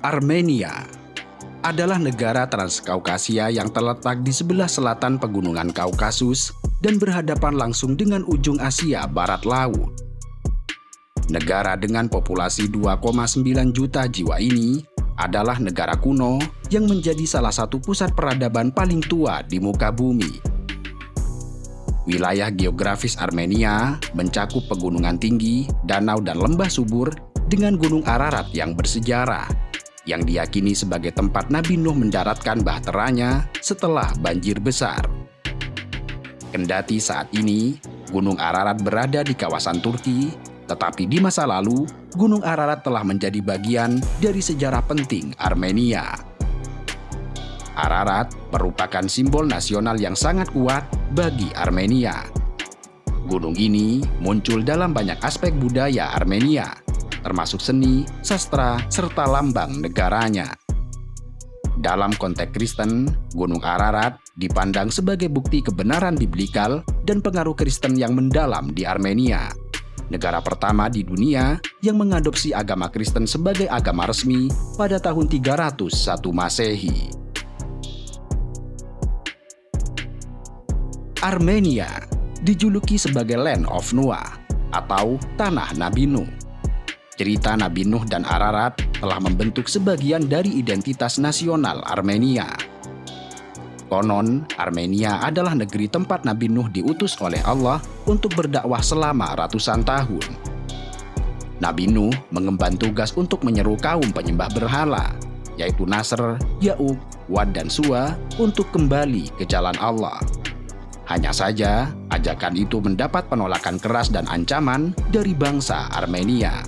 Armenia adalah negara Transkaukasia yang terletak di sebelah selatan pegunungan Kaukasus dan berhadapan langsung dengan ujung Asia Barat Laut. Negara dengan populasi 2,9 juta jiwa ini adalah negara kuno yang menjadi salah satu pusat peradaban paling tua di muka bumi. Wilayah geografis Armenia mencakup pegunungan tinggi, danau dan lembah subur dengan Gunung Ararat yang bersejarah, yang diyakini sebagai tempat Nabi Nuh mendaratkan bahteranya setelah banjir besar. Kendati saat ini Gunung Ararat berada di kawasan Turki, tetapi di masa lalu Gunung Ararat telah menjadi bagian dari sejarah penting Armenia. Ararat merupakan simbol nasional yang sangat kuat bagi Armenia. Gunung ini muncul dalam banyak aspek budaya Armenia, termasuk seni, sastra, serta lambang negaranya. Dalam konteks Kristen, Gunung Ararat dipandang sebagai bukti kebenaran biblikal dan pengaruh Kristen yang mendalam di Armenia, negara pertama di dunia yang mengadopsi agama Kristen sebagai agama resmi pada tahun 301 Masehi. Armenia dijuluki sebagai Land of Noah atau Tanah Nabi Nuh. Cerita Nabi Nuh dan Ararat telah membentuk sebagian dari identitas nasional Armenia. Konon, Armenia adalah negeri tempat Nabi Nuh diutus oleh Allah untuk berdakwah selama ratusan tahun. Nabi Nuh mengemban tugas untuk menyeru kaum penyembah berhala, yaitu Nasr, Ya'uq, Wad, dan Suwa untuk kembali ke jalan Allah. Hanya saja, ajakan itu mendapat penolakan keras dan ancaman dari bangsa Armenia.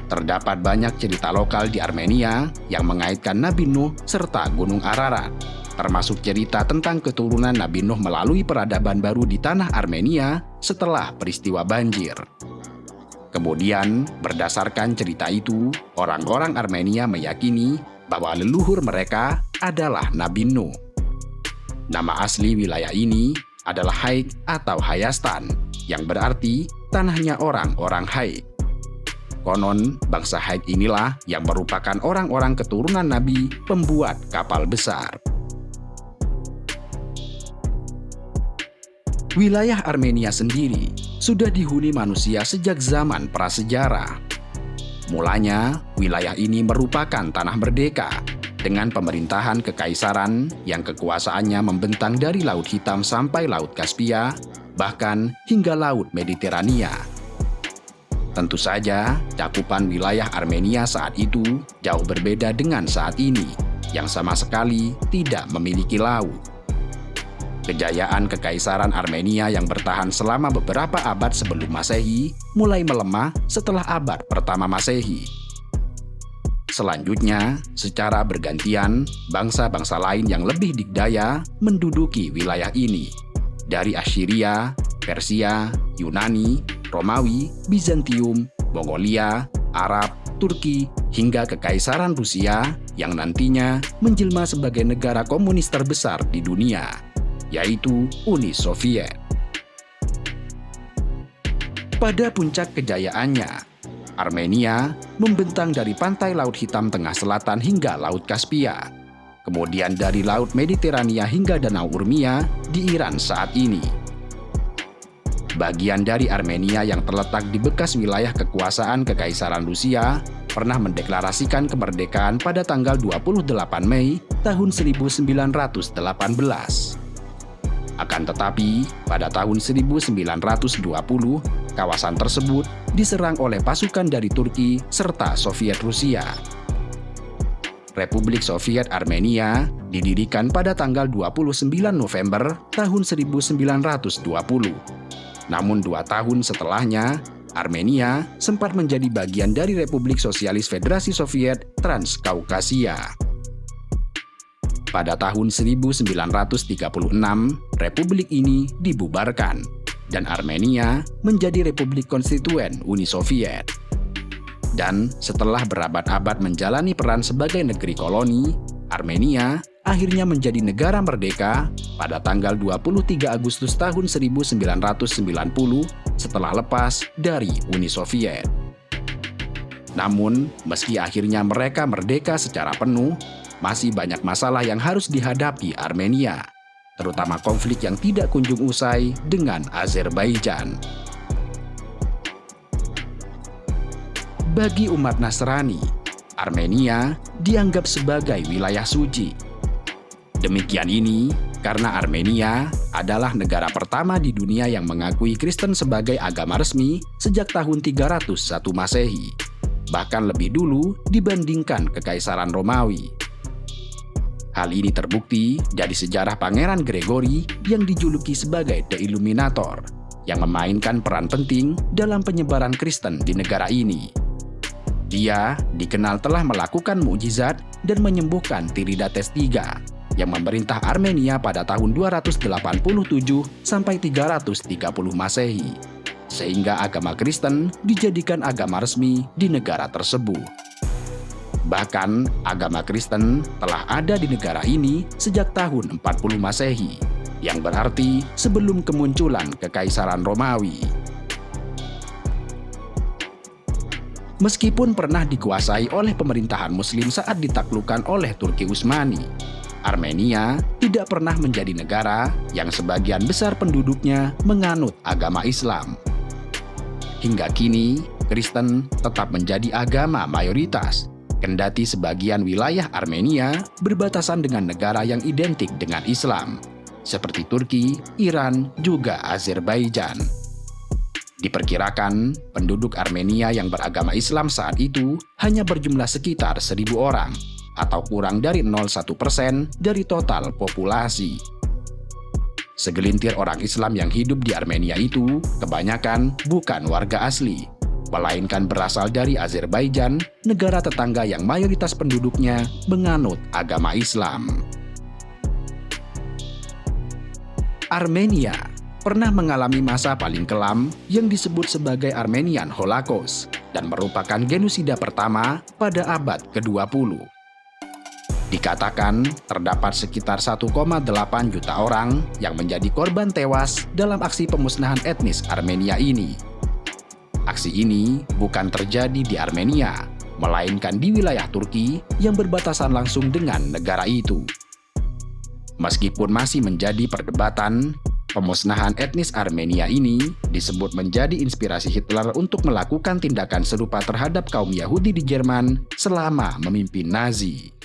Terdapat banyak cerita lokal di Armenia yang mengaitkan Nabi Nuh serta Gunung Ararat, termasuk cerita tentang keturunan Nabi Nuh melalui peradaban baru di tanah Armenia setelah peristiwa banjir. Kemudian, berdasarkan cerita itu, orang-orang Armenia meyakini bahwa leluhur mereka adalah Nabi Nuh. Nama asli wilayah ini adalah Haik atau Hayastan, yang berarti tanahnya orang-orang Haik. Konon, bangsa Haik inilah yang merupakan orang-orang keturunan Nabi pembuat kapal besar. Wilayah Armenia sendiri sudah dihuni manusia sejak zaman prasejarah. Mulanya, wilayah ini merupakan tanah merdeka dengan pemerintahan kekaisaran yang kekuasaannya membentang dari Laut Hitam sampai Laut Kaspia, bahkan hingga Laut Mediterania. Tentu saja, cakupan wilayah Armenia saat itu jauh berbeda dengan saat ini, yang sama sekali tidak memiliki laut. Kejayaan Kekaisaran Armenia yang bertahan selama beberapa abad sebelum Masehi mulai melemah setelah abad pertama Masehi. Selanjutnya, secara bergantian, bangsa-bangsa lain yang lebih dikdaya menduduki wilayah ini, dari Assyria, Persia, Yunani, Romawi, Bizantium, Mongolia, Arab, Turki, hingga Kekaisaran Rusia yang nantinya menjelma sebagai negara komunis terbesar di dunia, yaitu Uni Soviet. Pada puncak kejayaannya, Armenia membentang dari pantai Laut Hitam tengah selatan hingga Laut Kaspia, kemudian dari Laut Mediterania hingga Danau Urmia di Iran saat ini. Bagian dari Armenia yang terletak di bekas wilayah kekuasaan Kekaisaran Rusia pernah mendeklarasikan kemerdekaan pada tanggal 28 Mei tahun 1918. Akan tetapi, pada tahun 1920, kawasan tersebut diserang oleh pasukan dari Turki serta Soviet Rusia. Republik Soviet Armenia didirikan pada tanggal 29 November tahun 1920. Namun 2 tahun setelahnya, Armenia sempat menjadi bagian dari Republik Sosialis Federasi Soviet Transkaukasia. Pada tahun 1936, republik ini dibubarkan, dan Armenia menjadi Republik Konstituen Uni Soviet. Dan setelah berabad-abad menjalani peran sebagai negeri koloni, Armenia akhirnya menjadi negara merdeka pada tanggal 23 Agustus tahun 1990 setelah lepas dari Uni Soviet. Namun, meski akhirnya mereka merdeka secara penuh, masih banyak masalah yang harus dihadapi Armenia, terutama konflik yang tidak kunjung usai dengan Azerbaijan. Bagi umat Nasrani, Armenia dianggap sebagai wilayah suci. Demikian ini karena Armenia adalah negara pertama di dunia yang mengakui Kristen sebagai agama resmi sejak tahun 301 Masehi, bahkan lebih dulu dibandingkan Kekaisaran Romawi. Hal ini terbukti dari sejarah Pangeran Gregory yang dijuluki sebagai The Illuminator, yang memainkan peran penting dalam penyebaran Kristen di negara ini. Dia dikenal telah melakukan mukjizat dan menyembuhkan Tiridates III yang memerintah Armenia pada tahun 287 sampai 330 Masehi, sehingga agama Kristen dijadikan agama resmi di negara tersebut. Bahkan, agama Kristen telah ada di negara ini sejak tahun 40 Masehi, yang berarti sebelum kemunculan Kekaisaran Romawi. Meskipun pernah dikuasai oleh pemerintahan Muslim saat ditaklukkan oleh Turki Utsmani, Armenia tidak pernah menjadi negara yang sebagian besar penduduknya menganut agama Islam. Hingga kini, Kristen tetap menjadi agama mayoritas, kendati sebagian wilayah Armenia berbatasan dengan negara yang identik dengan Islam, seperti Turki, Iran, juga Azerbaijan. Diperkirakan, penduduk Armenia yang beragama Islam saat itu hanya berjumlah sekitar 1.000 orang, atau kurang dari 0,1% dari total populasi. Segelintir orang Islam yang hidup di Armenia itu kebanyakan bukan warga asli, melainkan berasal dari Azerbaijan, negara tetangga yang mayoritas penduduknya menganut agama Islam. Armenia pernah mengalami masa paling kelam yang disebut sebagai Armenian Holocaust dan merupakan genosida pertama pada abad ke-20. Dikatakan terdapat sekitar 1,8 juta orang yang menjadi korban tewas dalam aksi pemusnahan etnis Armenia ini. Aksi ini bukan terjadi di Armenia, melainkan di wilayah Turki yang berbatasan langsung dengan negara itu. Meskipun masih menjadi perdebatan, pemusnahan etnis Armenia ini disebut menjadi inspirasi Hitler untuk melakukan tindakan serupa terhadap kaum Yahudi di Jerman selama memimpin Nazi.